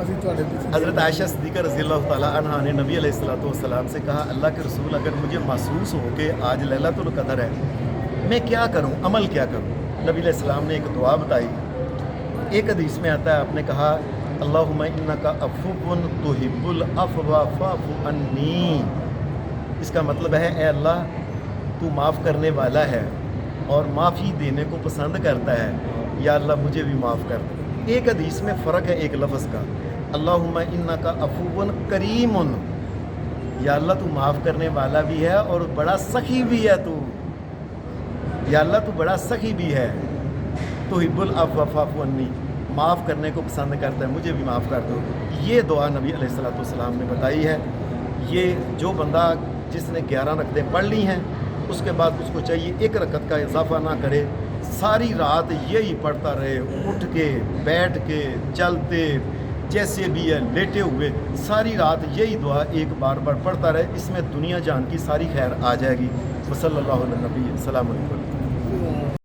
ਅਸੀਂ ਤੁਹਾਡੇ ਪਿੱਛੇ हज़रत आयशा सिद्दीक़ा रज़ी अल्लाह ताला अन्हा ने नबी अलैहिस्सलाम से कहा, अल्लाह के रसूल, अगर मुझे महसूस हो कि आज लैलतुल क़द्र है, मैं क्या करूं, अमल क्या करूं? नबी अलैहिस्सलाम ने एक दुआ बताई। एक हदीस में आता है, आपने कहा, अल्लाहुम्मा इन्नका अफ़्वुन तुहिब्बुल अफ़्वा फ़अफ़ु अन्नी। इसका मतलब है, ए अल्लाह, तू माफ़ करने वाला है और माफ़ी देने को पसंद करता है, या अल्लाह मुझे भी माफ़ कर दे। एक हदीस में फ़र्क है एक लफ्ज़ का, अल्लाहुम्मा इन्नका अफ़ुव्वुन करीमुन, या अल्लाह तू माफ़ करने वाला भी है और बड़ा सखी भी है तू, या अल्लाह तू बड़ा सखी भी है। तुहिब्बुल अफ़्वा फ़अफ़ु अन्नी, माफ़ करने को पसंद करता है, मुझे भी माफ़ कर दो। ये दुआ नबी अलैहिस्सलाम ने बताई है। ये जो बंदा जिसने 11 रकतें पढ़ ली हैं, उसके बाद उसको चाहिए एक रकत का इजाफा ना करे, सारी रात यही पढ़ता रहे, उठ के, बैठ के, चलते, जैसे भी है, लेटे हुए, सारी रात यही दुआ एक बार पढ़ता रहे। इसमें दुनिया जान की सारी खैर आ जाएगी। वसल्लल्लाहु अलैहि नबी, अस्सलामु अलैकुम।